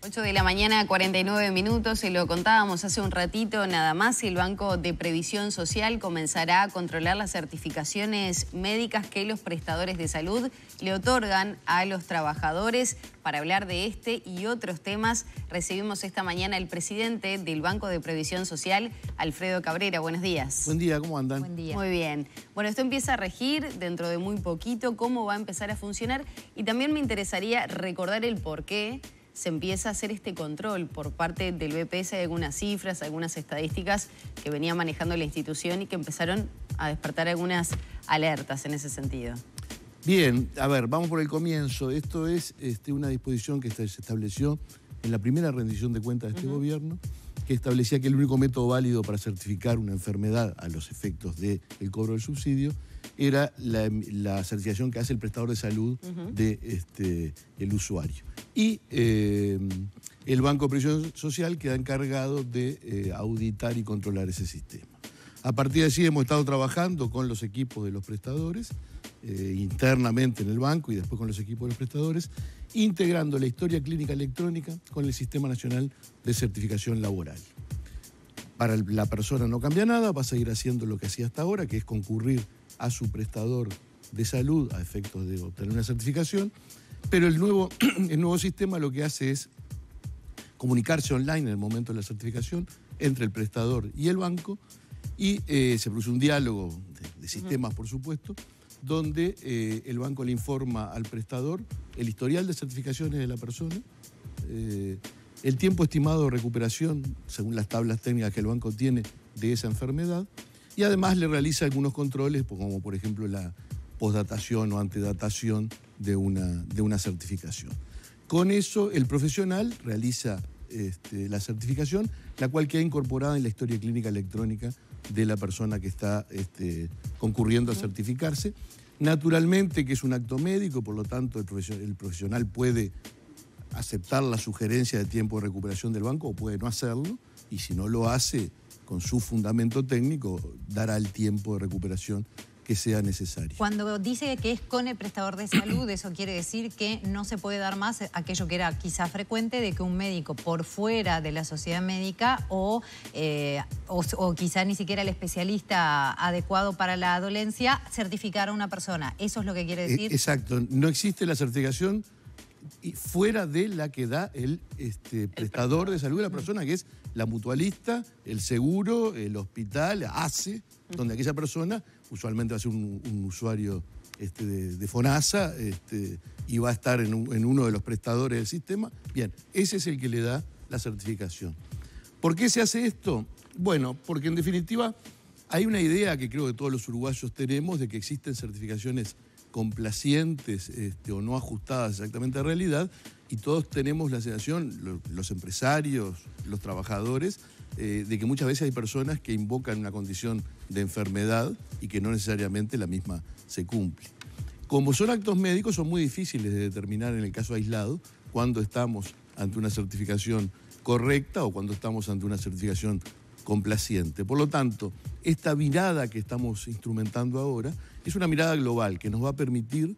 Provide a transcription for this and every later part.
8 de la mañana, 49 minutos, se lo contábamos hace un ratito nada más, el Banco de Previsión Social comenzará a controlar las certificaciones médicas que los prestadores de salud le otorgan a los trabajadores. Para hablar de este y otros temas, recibimos esta mañana al presidente del Banco de Previsión Social, Alfredo Cabrera. Buenos días. Buen día, ¿cómo andan? Buen día. Muy bien. Bueno, esto empieza a regir dentro de muy poquito, cómo va a empezar a funcionar, y también me interesaría recordar el por qué se empieza a hacer este control por parte del BPS. Hay algunas cifras, algunas estadísticas que venía manejando la institución y que empezaron a despertar algunas alertas en ese sentido. Bien, a ver, vamos por el comienzo. Esto es una disposición que se estableció en la primera rendición de cuentas de este gobierno, que establecía que el único método válido para certificar una enfermedad a los efectos del cobro del subsidio era la certificación que hace el prestador de salud del usuario. Y el Banco de Previsión Social queda encargado de auditar y controlar ese sistema. A partir de allí hemos estado trabajando con los equipos de los prestadores, internamente en el banco y después con los equipos de los prestadores, integrando la historia clínica electrónica con el Sistema Nacional de Certificación Laboral. Para la persona no cambia nada, va a seguir haciendo lo que hacía hasta ahora, que es concurrir a su prestador de salud a efectos de obtener una certificación, pero el nuevo sistema lo que hace es comunicarse online en el momento de la certificación entre el prestador y el banco, y se produce un diálogo de sistemas, por supuesto, donde el banco le informa al prestador el historial de certificaciones de la persona, el tiempo estimado de recuperación, según las tablas técnicas que el banco tiene de esa enfermedad, y además le realiza algunos controles, como por ejemplo la postdatación o antedatación de una certificación. Con eso el profesional realiza la certificación, la cual queda incorporada en la historia clínica electrónica de la persona que está concurriendo a certificarse. Naturalmente que es un acto médico, por lo tanto el profesional puede aceptar la sugerencia de tiempo de recuperación del banco o puede no hacerlo, y si no lo hace, con su fundamento técnico, dará el tiempo de recuperación que sea necesario. Cuando dice que es con el prestador de salud, eso quiere decir que no se puede dar más aquello que era quizá frecuente, de que un médico por fuera de la sociedad médica o quizá ni siquiera el especialista adecuado para la dolencia certificara a una persona. ¿Eso es lo que quiere decir? Exacto. No existe la certificación fuera de la que da el prestador de salud de la persona, que es la mutualista, el seguro, el hospital, ACE, donde aquella persona usualmente va a ser un usuario de FONASA y va a estar en uno de los prestadores del sistema. Bien, ese es el que le da la certificación. ¿Por qué se hace esto? Bueno, porque en definitiva hay una idea que creo que todos los uruguayos tenemos de que existen certificaciones complacientes o no ajustadas exactamente a realidad, y todos tenemos la sensación, los empresarios, los trabajadores, de que muchas veces hay personas que invocan una condición de enfermedad y que no necesariamente la misma se cumple. Como son actos médicos, son muy difíciles de determinar en el caso aislado cuando estamos ante una certificación correcta o cuando estamos ante una certificación complaciente. Por lo tanto, esta mirada que estamos instrumentando ahora es una mirada global que nos va a permitir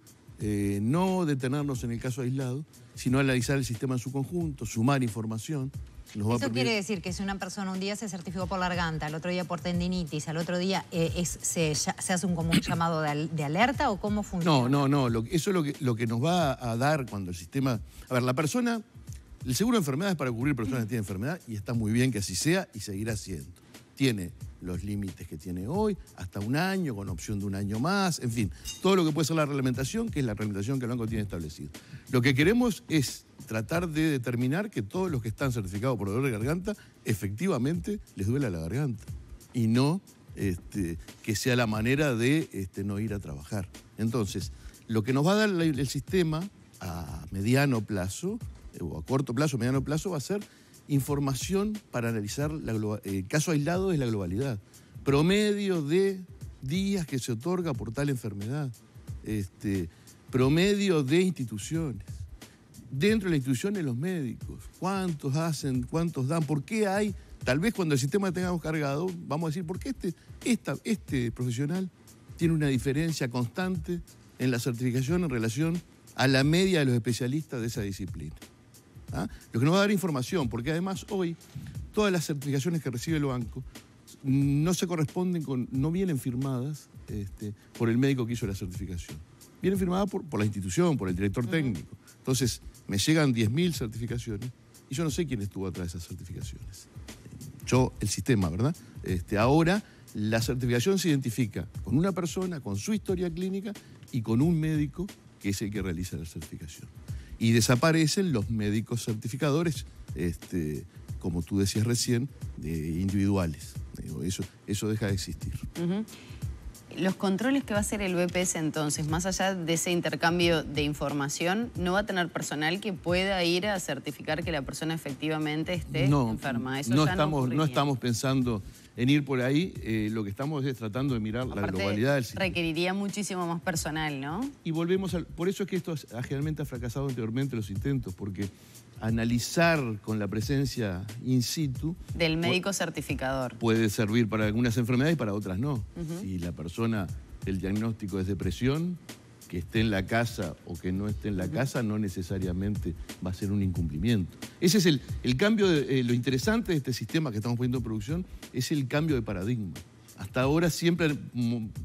no detenernos en el caso aislado, sino analizar el sistema en su conjunto, sumar información. Eso quiere decir que si una persona un día se certificó por garganta, al otro día por tendinitis, al otro día se hace como un llamado de alerta, ¿o cómo funciona? No. Eso es lo que nos va a dar cuando el sistema... A ver, la persona... El seguro de enfermedad es para cubrir personas que tienen enfermedad, y está muy bien que así sea y seguirá siendo. Tiene los límites que tiene hoy, hasta un año, con opción de un año más, en fin, todo lo que puede ser la reglamentación, que es la reglamentación que el banco tiene establecido. Lo que queremos es tratar de determinar que todos los que están certificados por dolor de garganta, efectivamente les duela la garganta, y no que sea la manera de no ir a trabajar. Entonces, lo que nos va a dar el sistema a mediano plazo, o a corto plazo, mediano plazo, va a ser información para analizar el caso aislado es la globalidad. Promedio de días que se otorga por tal enfermedad. Promedio de instituciones. Dentro de las instituciones, los médicos. ¿Cuántos hacen? ¿Cuántos dan? ¿Por qué hay? Tal vez cuando el sistema lo tengamos cargado, vamos a decir, ¿por qué este profesional tiene una diferencia constante en la certificación en relación a la media de los especialistas de esa disciplina? ¿ah? Lo que nos va a dar información, porque además hoy todas las certificaciones que recibe el banco no se corresponden no vienen firmadas por el médico que hizo la certificación. Vienen firmadas por la institución, por el director técnico. Entonces, me llegan 10.000 certificaciones y yo no sé quién estuvo atrás de esas certificaciones. El sistema, ¿verdad? Ahora, la certificación se identifica con una persona, con su historia clínica y con un médico que es el que realiza la certificación. Y desaparecen los médicos certificadores, como tú decías recién, individuales. Eso deja de existir. Los controles que va a hacer el BPS entonces, más allá de ese intercambio de información, ¿no va a tener personal que pueda ir a certificar que la persona efectivamente esté enferma? Eso no, ya no estamos pensando en ir por ahí. Lo que estamos es tratando de mirar la globalidad del sistema. Requeriría muchísimo más personal, ¿no? Y volvemos por eso es que esto generalmente ha fracasado anteriormente los intentos, porque analizar con la presencia in situ del médico certificador puede servir para algunas enfermedades y para otras no. Si la persona, el diagnóstico es depresión, que esté en la casa o que no esté en la casa no necesariamente va a ser un incumplimiento. Ese es el cambio, lo interesante de este sistema que estamos poniendo en producción es el cambio de paradigma. Hasta ahora siempre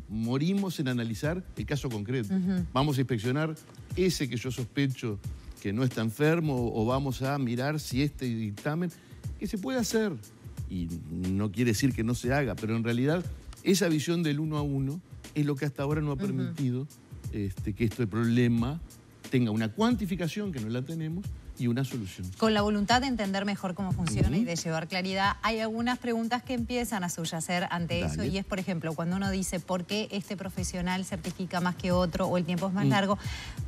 morimos en analizar el caso concreto. Vamos a inspeccionar ese que yo sospecho que no está enfermo o vamos a mirar si este dictamen, que se puede hacer, y no quiere decir que no se haga, pero en realidad esa visión del 1 a 1 es lo que hasta ahora no ha permitido que este problema tenga una cuantificación, que no la tenemos, y una solución. Con la voluntad de entender mejor cómo funciona y de llevar claridad, hay algunas preguntas que empiezan a subyacer ante eso, y es, por ejemplo, cuando uno dice por qué este profesional certifica más que otro o el tiempo es más largo,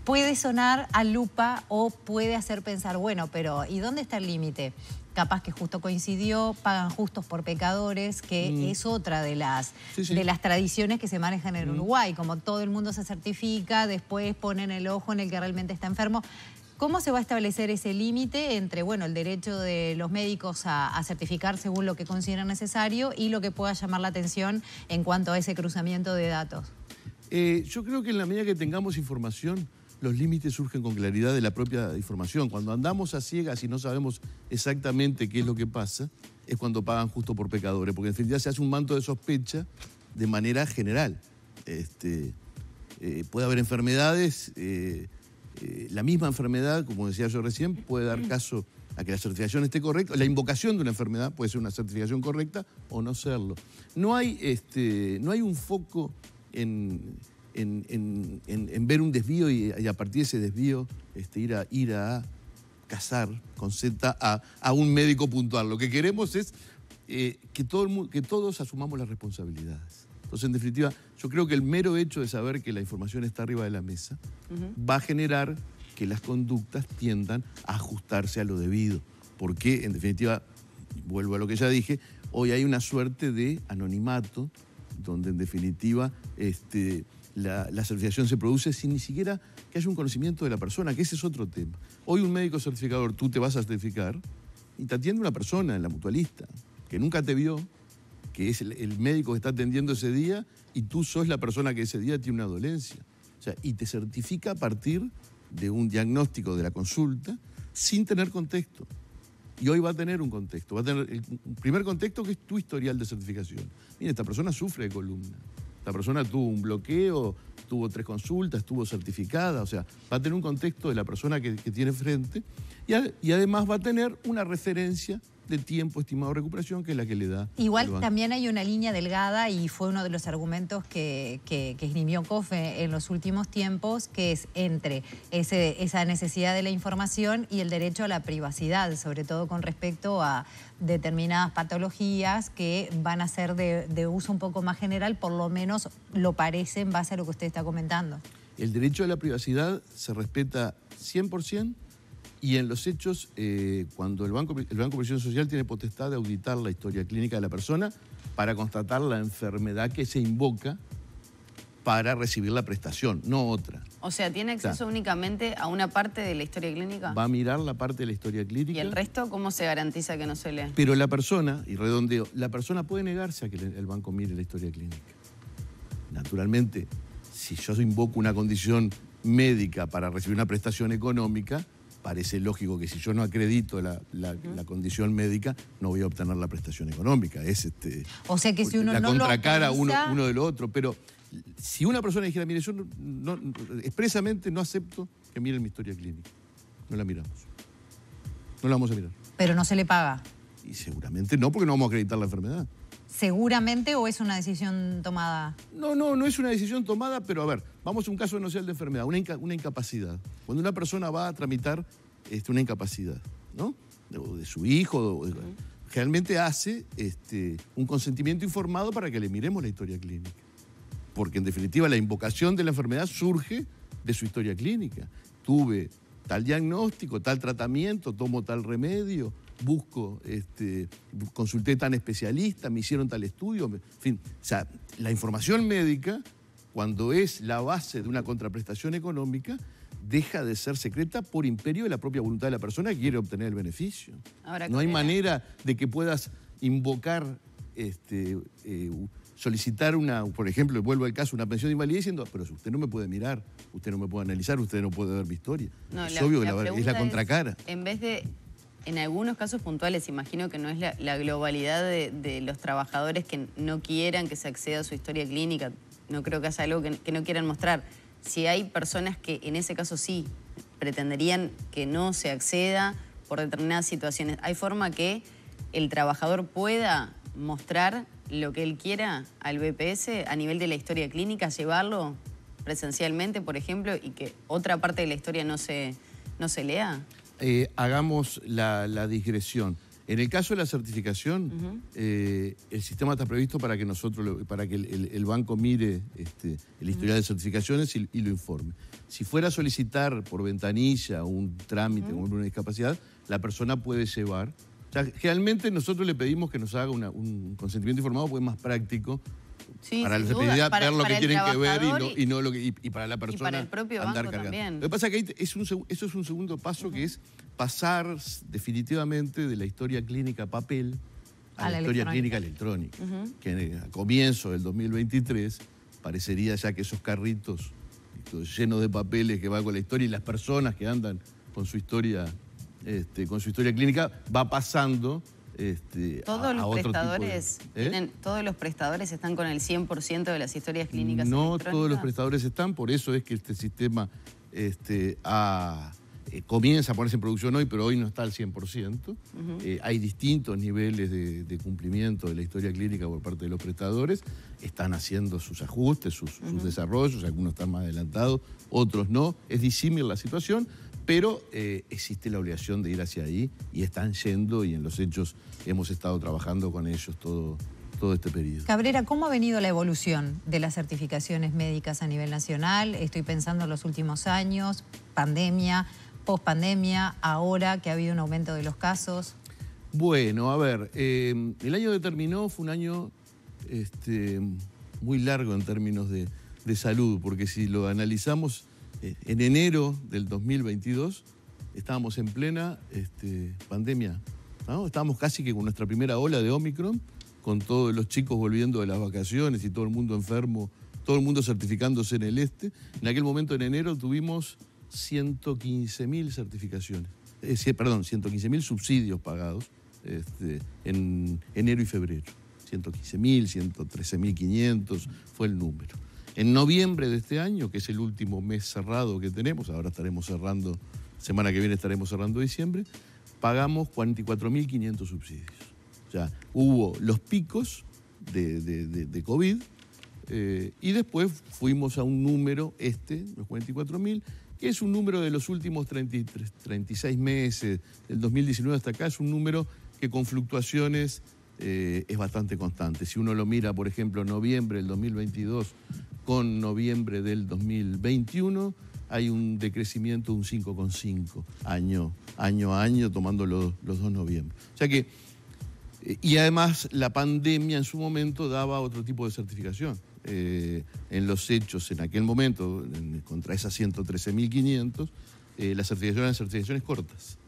puede sonar a lupa o puede hacer pensar, bueno, pero ¿y dónde está el límite? Capaz que justo coincidió, pagan justos por pecadores, que es otra de las tradiciones que se manejan en Uruguay. Como todo el mundo se certifica, después ponen el ojo en el que realmente está enfermo. ¿Cómo se va a establecer ese límite entre, bueno, el derecho de los médicos a certificar según lo que consideran necesario y lo que pueda llamar la atención en cuanto a ese cruzamiento de datos? Yo creo que en la medida que tengamos información, los límites surgen con claridad de la propia información. Cuando andamos a ciegas y no sabemos exactamente qué es lo que pasa, es cuando pagan justo por pecadores, porque en definitiva se hace un manto de sospecha de manera general. Puede haber enfermedades, la misma enfermedad, como decía yo recién, puede dar caso a que la certificación esté correcta. La invocación de una enfermedad puede ser una certificación correcta o no serlo. No hay un foco en ver un desvío y a partir de ese desvío ir a cazar con Z a un médico puntual. Lo que queremos es que todos asumamos las responsabilidades. Entonces, en definitiva, yo creo que el mero hecho de saber que la información está arriba de la mesa va a generar que las conductas tiendan a ajustarse a lo debido. Porque, en definitiva, vuelvo a lo que ya dije, hoy hay una suerte de anonimato donde, en definitiva, la certificación se produce sin ni siquiera que haya un conocimiento de la persona, que ese es otro tema. Hoy un médico certificador, tú te vas a certificar y te atiende una persona en la mutualista que nunca te vio, que es el médico que está atendiendo ese día y tú sos la persona que ese día tiene una dolencia. O sea, y te certifica a partir de un diagnóstico de la consulta sin tener contexto. Y hoy va a tener un contexto. Va a tener el primer contexto, que es tu historial de certificación. Mira, esta persona sufre de columna. Esta persona tuvo un bloqueo, tuvo 3 consultas, estuvo certificada. O sea, va a tener un contexto de la persona que tiene frente y además va a tener una referencia de tiempo estimado de recuperación, que es la que le da. Igual también hay una línea delgada, y fue uno de los argumentos que esgrimió COFE en los últimos tiempos, que es entre esa necesidad de la información y el derecho a la privacidad, sobre todo con respecto a determinadas patologías que van a ser de uso un poco más general, por lo menos lo parece en base a lo que usted está comentando. El derecho a la privacidad se respeta 100%. Y en los hechos, cuando el Banco de Previsión Social tiene potestad de auditar la historia clínica de la persona para constatar la enfermedad que se invoca para recibir la prestación, no otra. O sea, ¿tiene acceso únicamente a una parte de la historia clínica? Va a mirar la parte de la historia clínica. ¿Y el resto cómo se garantiza que no se lee? Pero la persona, y redondeo, la persona puede negarse a que el banco mire la historia clínica. Naturalmente, si yo invoco una condición médica para recibir una prestación económica, parece lógico que si yo no acredito la condición médica, no voy a obtener la prestación económica. Es o sea que si uno la no lo contracara autoriza... uno del otro. Pero si una persona dijera, mire, yo expresamente no acepto que miren mi historia clínica, no la miramos. No la vamos a mirar. Pero no se le paga. Y seguramente no, porque no vamos a acreditar la enfermedad. ¿Seguramente o es una decisión tomada? No es una decisión tomada, pero a ver, vamos a un caso no sea el de enfermedad, una incapacidad. Cuando una persona va a tramitar una incapacidad, ¿no? De su hijo, generalmente hace un consentimiento informado para que le miremos la historia clínica. Porque en definitiva la invocación de la enfermedad surge de su historia clínica. Tuve tal diagnóstico, tal tratamiento, tomo tal remedio, consulté tan especialista, me hicieron tal estudio, en fin. O sea, la información médica, cuando es la base de una contraprestación económica, deja de ser secreta por imperio de la propia voluntad de la persona que quiere obtener el beneficio. Ahora, no hay manera de que puedas invocar, solicitar por ejemplo, vuelvo al caso, una pensión de invalidez diciendo, pero usted no me puede mirar, usted no me puede analizar, usted no puede ver mi historia. No, es obvio que es la contracara. En vez de, en algunos casos puntuales, imagino que no es la globalidad de los trabajadores que no quieran que se acceda a su historia clínica, no creo que haya algo que no quieran mostrar. Si hay personas que en ese caso sí pretenderían que no se acceda por determinadas situaciones, ¿hay forma que el trabajador pueda mostrar lo que él quiera al BPS a nivel de la historia clínica, llevarlo presencialmente, por ejemplo, y que otra parte de la historia no se lea? Hagamos la digresión. En el caso de la certificación, el sistema está previsto para que el banco mire el historial de certificaciones y lo informe. Si fuera a solicitar por ventanilla un trámite como una discapacidad, la persona puede llevar. O sea, generalmente nosotros le pedimos que nos haga un consentimiento informado porque es más práctico. Sí, para la especialidad, ver lo que tienen que ver y para la persona y para el propio banco cargando. También. Lo que pasa es que eso es un segundo paso que es pasar definitivamente de la historia clínica papel a la historia clínica electrónica. Que a comienzo del 2023 parecería ya que esos carritos llenos de papeles que van con la historia y las personas que andan con su historia clínica va pasando todos los prestadores están con el 100% de las historias clínicas electrónicas. No todos los prestadores están, por eso es que este sistema comienza a ponerse en producción hoy, pero hoy no está al 100%. Hay distintos niveles de cumplimiento de la historia clínica por parte de los prestadores. Están haciendo sus ajustes, sus desarrollos, algunos están más adelantados, otros no. Es disímil la situación, pero existe la obligación de ir hacia ahí y están yendo, y en los hechos hemos estado trabajando con ellos todo este periodo. Cabrera, ¿cómo ha venido la evolución de las certificaciones médicas a nivel nacional? Estoy pensando en los últimos años, pandemia, pospandemia, ahora que ha habido un aumento de los casos. Bueno, a ver, el año que terminó fue un año muy largo en términos de salud, porque si lo analizamos, en enero del 2022 estábamos en plena pandemia, ¿no? Estábamos casi que con nuestra primera ola de Omicron, con todos los chicos volviendo de las vacaciones y todo el mundo enfermo, todo el mundo certificándose en el En aquel momento, en enero, tuvimos 115.000 certificaciones, 115.000 subsidios pagados en enero y febrero. 115.000, 113.500 fue el número. En noviembre de este año, que es el último mes cerrado que tenemos, ahora estaremos cerrando, semana que viene estaremos cerrando diciembre, pagamos 44.500 subsidios. O sea, hubo los picos de COVID y después fuimos a un número, los 44.000, que es un número de los últimos 36 meses, del 2019 hasta acá, es un número que con fluctuaciones es bastante constante. Si uno lo mira, por ejemplo, noviembre del 2022 con noviembre del 2021, hay un decrecimiento de un 5,5 año a año, tomando los 2 noviembre. O sea que, y además la pandemia en su momento daba otro tipo de certificación. En los hechos, en aquel momento, contra esas 113.500, las certificaciones eran certificaciones cortas.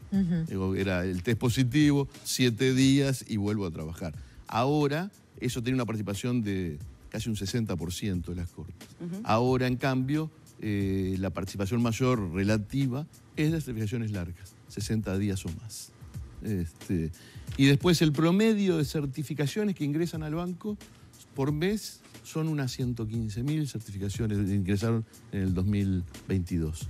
Era el test positivo, 7 días y vuelvo a trabajar. Ahora, eso tiene una participación de casi un 60% de las cortas. Ahora, en cambio, la participación mayor relativa es las certificaciones largas, 60 días o más. Y después el promedio de certificaciones que ingresan al banco por mes son unas 115.000 certificaciones que ingresaron en el 2022,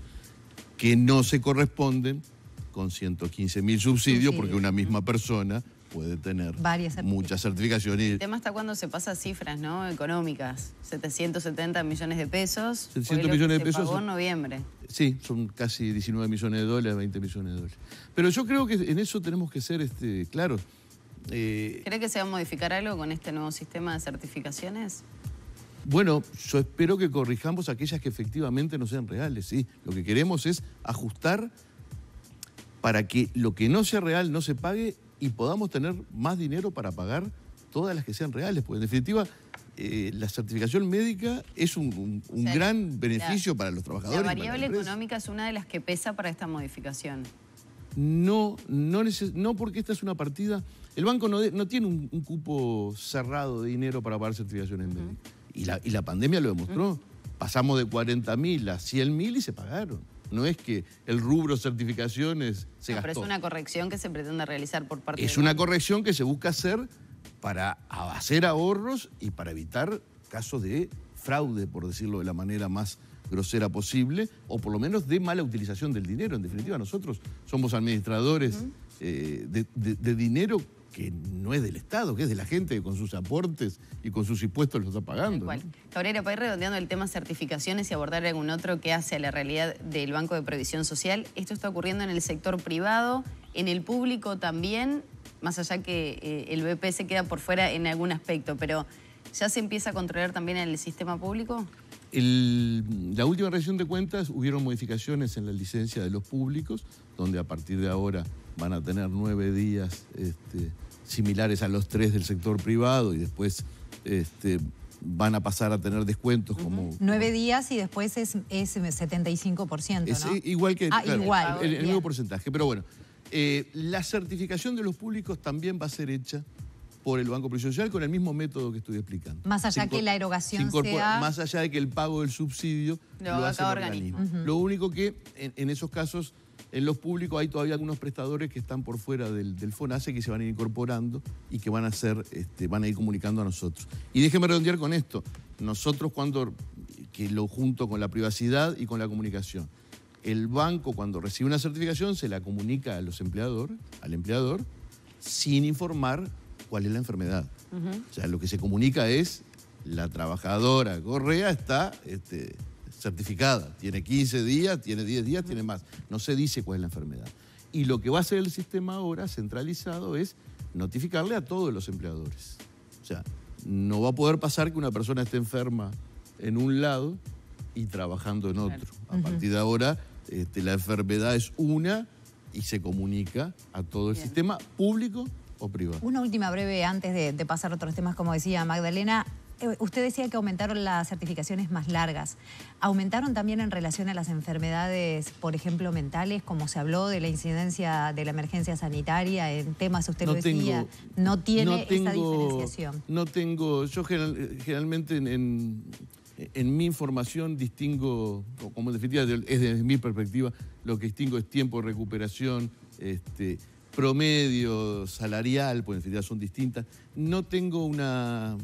que no se corresponden con 115.000 subsidios, porque una misma persona puede tener muchas certificaciones. El tema está cuando se pasa a cifras, ¿no?, económicas. 770 millones de pesos. 700 millones de pesos. Se pagó en noviembre. Sí, son casi 19 millones de dólares, 20 millones de dólares. Pero yo creo que en eso tenemos que ser claros. ¿Cree que se va a modificar algo con este nuevo sistema de certificaciones? Bueno, yo espero que corrijamos aquellas que efectivamente no sean reales, ¿sí? Lo que queremos es ajustar para que lo que no sea real no se pague y podamos tener más dinero para pagar todas las que sean reales. Porque en definitiva, la certificación médica es un gran beneficio para los trabajadores. ¿La variable económica es una de las que pesa para esta modificación? No, porque esta es una partida. El banco no tiene un cupo cerrado de dinero para pagar certificaciones médicas. Y la pandemia lo demostró. Pasamos de 40.000 a 100.000 y se pagaron. No es que el rubro certificaciones se gastó. Pero es una corrección que se pretende realizar por parte Es una corrección que se busca hacer para hacer ahorros y para evitar casos de fraude, por decirlo de la manera más grosera posible, o por lo menos de mala utilización del dinero. En definitiva, nosotros somos administradores de dinero que no es del Estado, que es de la gente que con sus aportes y con sus impuestos lo está pagando. ¿No? Cabrera, para ir redondeando el tema certificaciones y abordar algún otro que hace a la realidad del Banco de Previsión Social, esto está ocurriendo en el sector privado, en el público también, más allá que el BP se queda por fuera en algún aspecto, pero ¿ya se empieza a controlar también en el sistema público? La última revisión de cuentas hubieron modificaciones en la licencia de los públicos, donde a partir de ahora van a tener 9 días similares a los 3 del sector privado y después van a pasar a tener descuentos como... 9 días y después es 75%, ¿no? Igual que igual. El nuevo porcentaje. Pero bueno, la certificación de los públicos también va a ser hecha por el Banco de Previsión Social con el mismo método que estoy explicando. Más allá que la erogación sea... Más allá de que el pago del subsidio lo hace el organismo. Lo único que en esos casos, en los públicos hay todavía algunos prestadores que están por fuera del FONASE que se van a ir incorporando y que van a ir comunicando a nosotros. Y déjeme redondear con esto. Nosotros que lo junto con la privacidad y con la comunicación. El banco cuando recibe una certificación se la comunica al empleador, sin informar cuál es la enfermedad. O sea, lo que se comunica es la trabajadora Correa está certificada, tiene 15 días, tiene 10 días, tiene más. No se dice cuál es la enfermedad. Y lo que va a hacer el sistema ahora, centralizado, es notificarle a todos los empleadores. O sea, no va a poder pasar que una persona esté enferma en un lado y trabajando en otro. A partir de ahora, la enfermedad es una y se comunica a todo el sistema público o privado. Una última breve antes de pasar a otros temas, como decía Magdalena. Usted decía que aumentaron las certificaciones más largas. ¿Aumentaron también en relación a las enfermedades, por ejemplo, mentales, como se habló de la incidencia de la emergencia sanitaria en temas, usted lo decía? ¿No tiene esa diferenciación? No tengo. Yo generalmente en mi información distingo, como en definitiva es desde mi perspectiva, lo que distingo es tiempo de recuperación, promedio salarial, pues en definitiva son distintas. No tengo una...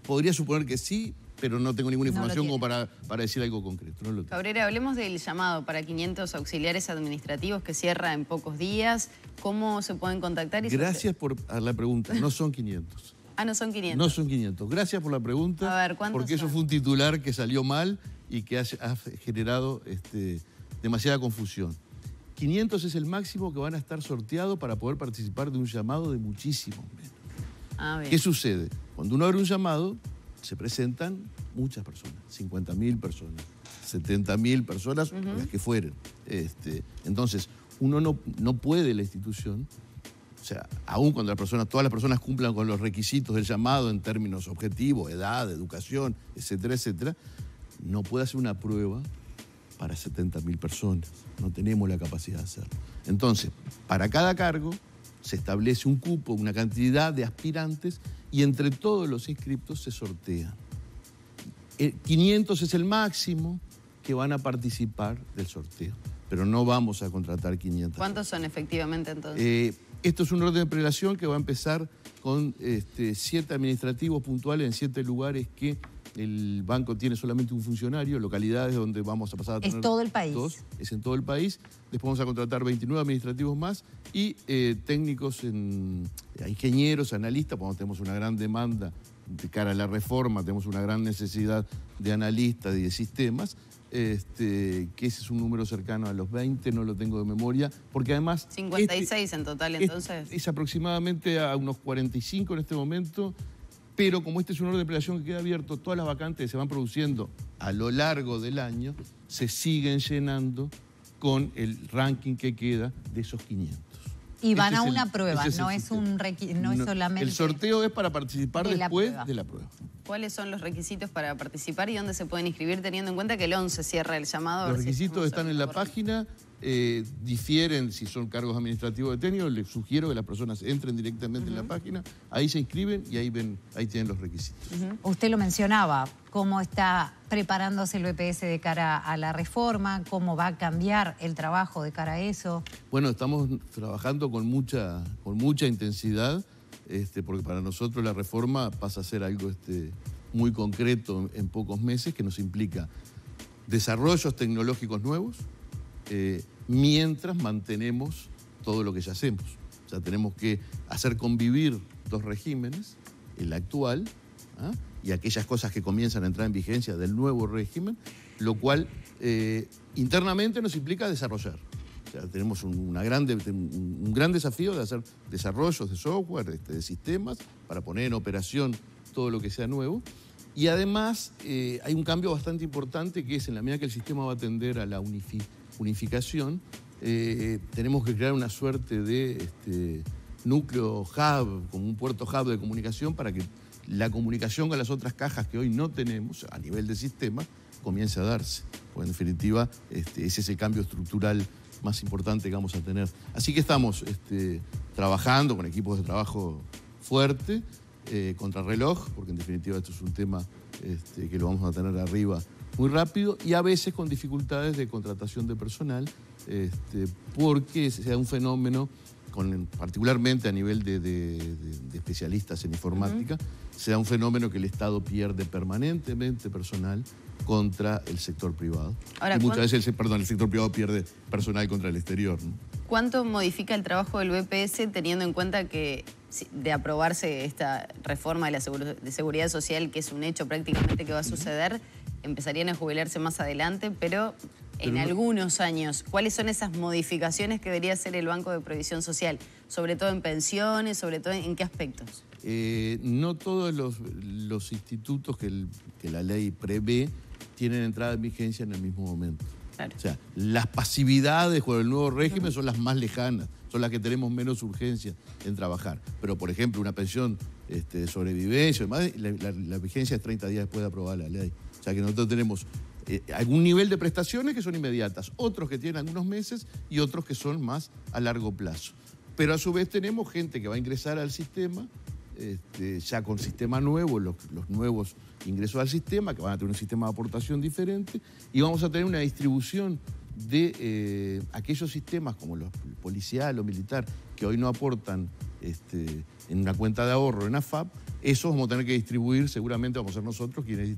Podría suponer que sí, pero no tengo ninguna información como para decir algo concreto. No lo tengo. Cabrera, hablemos del llamado para 500 auxiliares administrativos que cierra en pocos días. ¿Cómo se pueden contactar? Gracias por la pregunta. No son 500. No son 500. No son 500. Gracias por la pregunta. A ver, ¿cuántos porque eso son? fue un titular que salió mal y que ha generado demasiada confusión. 500 es el máximo que van a estar sorteados para poder participar de un llamado de muchísimos menos. ¿Qué sucede? Cuando uno abre un llamado, se presentan muchas personas, 50.000 personas, 70.000 personas, las que fueren. Entonces, uno no puede, la institución, o sea, aún cuando todas las personas cumplan con los requisitos del llamado en términos objetivos, edad, educación, etcétera, etcétera, no puede hacer una prueba para 70.000 personas. No tenemos la capacidad de hacerlo. Entonces, para cada cargo se establece un cupo, una cantidad de aspirantes y entre todos los inscriptos se sortean. 500 es el máximo que van a participar del sorteo. Pero no vamos a contratar 500. ¿Cuántos son efectivamente entonces? Esto es un orden de prelación que va a empezar con 7 administrativos puntuales en 7 lugares que el banco tiene solamente un funcionario, localidades donde vamos a pasar a tener... ¿Es todo el país? Es en todo el país. Después vamos a contratar 29 administrativos más y técnicos, ingenieros, analistas, porque tenemos una gran demanda de cara a la reforma, tenemos una gran necesidad de analistas y de sistemas, que ese es un número cercano a los 20, no lo tengo de memoria, porque además... 56 en total, entonces. Es aproximadamente a unos 45 en este momento, pero como este es un orden de prelación que queda abierto, todas las vacantes que se van produciendo a lo largo del año se siguen llenando con el ranking que queda de esos 500. Y van a una prueba, no es solamente... El sorteo es para participar después de la prueba. ¿Cuáles son los requisitos para participar y dónde se pueden inscribir, teniendo en cuenta que el 11 cierra el llamado? Los requisitos están en la página, difieren si son cargos administrativos de técnico, les sugiero que las personas entren directamente en la página, ahí se inscriben y ahí tienen los requisitos. Usted lo mencionaba, cómo está preparándose el BPS de cara a la reforma, cómo va a cambiar el trabajo de cara a eso. Bueno, estamos trabajando con mucha intensidad, porque para nosotros la reforma pasa a ser algo muy concreto en pocos meses, que nos implica desarrollos tecnológicos nuevos, mientras mantenemos todo lo que ya hacemos. O sea, tenemos que hacer convivir 2 regímenes, el actual y aquellas cosas que comienzan a entrar en vigencia del nuevo régimen, lo cual internamente nos implica desarrollar. O sea, tenemos un gran desafío de hacer desarrollos de software, de sistemas, para poner en operación todo lo que sea nuevo. Y además hay un cambio bastante importante, que es en la medida que el sistema va a tender a la unificación, tenemos que crear una suerte de núcleo hub, como un puerto hub de comunicación, para que la comunicación con las otras cajas que hoy no tenemos a nivel de sistema comience a darse. Pues en definitiva, ese es el cambio estructural más importante que vamos a tener. Así que estamos trabajando con equipos de trabajo fuerte, contrarreloj, porque en definitiva esto es un tema que lo vamos a tener arriba muy rápido, y a veces con dificultades de contratación de personal, porque se da un fenómeno, particularmente a nivel de especialistas en informática, se da un fenómeno que el Estado pierde permanentemente personal contra el sector privado. Ahora, y muchas veces el sector privado pierde personal contra el exterior, ¿no? ¿Cuánto modifica el trabajo del BPS teniendo en cuenta que de aprobarse esta reforma de la seguridad social, que es un hecho prácticamente que va a suceder, empezarían a jubilarse más adelante, pero en algunos años, ¿cuáles son esas modificaciones que debería hacer el Banco de Previsión Social? Sobre todo en pensiones, sobre todo en qué aspectos. No todos los institutos que la ley prevé tienen entrada en vigencia en el mismo momento. Claro. O sea, las pasividades con el nuevo régimen son las más lejanas, son las que tenemos menos urgencia en trabajar. Pero, por ejemplo, una pensión de sobrevivencia, la vigencia es 30 días después de aprobar la ley. O sea que nosotros tenemos algún nivel de prestaciones que son inmediatas, otros que tienen algunos meses y otros que son más a largo plazo. Pero a su vez tenemos gente que va a ingresar al sistema, ya con sistema nuevo, los nuevos ingresos al sistema, que van a tener un sistema de aportación diferente, y vamos a tener una distribución de aquellos sistemas como el policial o militar, que hoy no aportan en una cuenta de ahorro en AFAP. Esos vamos a tener que distribuir, seguramente vamos a ser nosotros quienes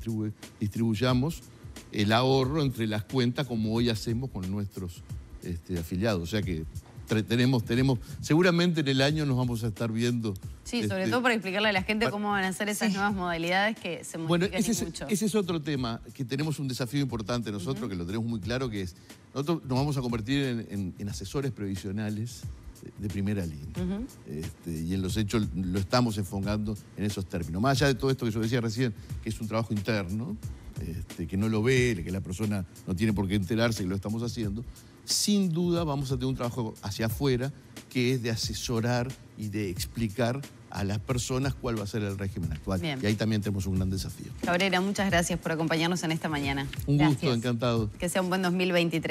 distribuyamos el ahorro entre las cuentas, como hoy hacemos con nuestros afiliados. O sea que tenemos, seguramente en el año nos vamos a estar viendo. Sí, sobre todo para explicarle a la gente cómo van a ser esas nuevas modalidades que se modifican mucho. Ese es otro tema, que tenemos un desafío importante nosotros, que lo tenemos muy claro, que es, nosotros nos vamos a convertir en asesores previsionales de primera línea. Y en los hechos lo estamos enfocando en esos términos. Más allá de todo esto que yo decía recién, que es un trabajo interno, que no lo ve, que la persona no tiene por qué enterarse que lo estamos haciendo, sin duda vamos a tener un trabajo hacia afuera, que es de asesorar y de explicar a las personas cuál va a ser el régimen actual. Bien. Y ahí también tenemos un gran desafío. Cabrera, muchas gracias por acompañarnos en esta mañana. Un gusto, encantado. Que sea un buen 2023.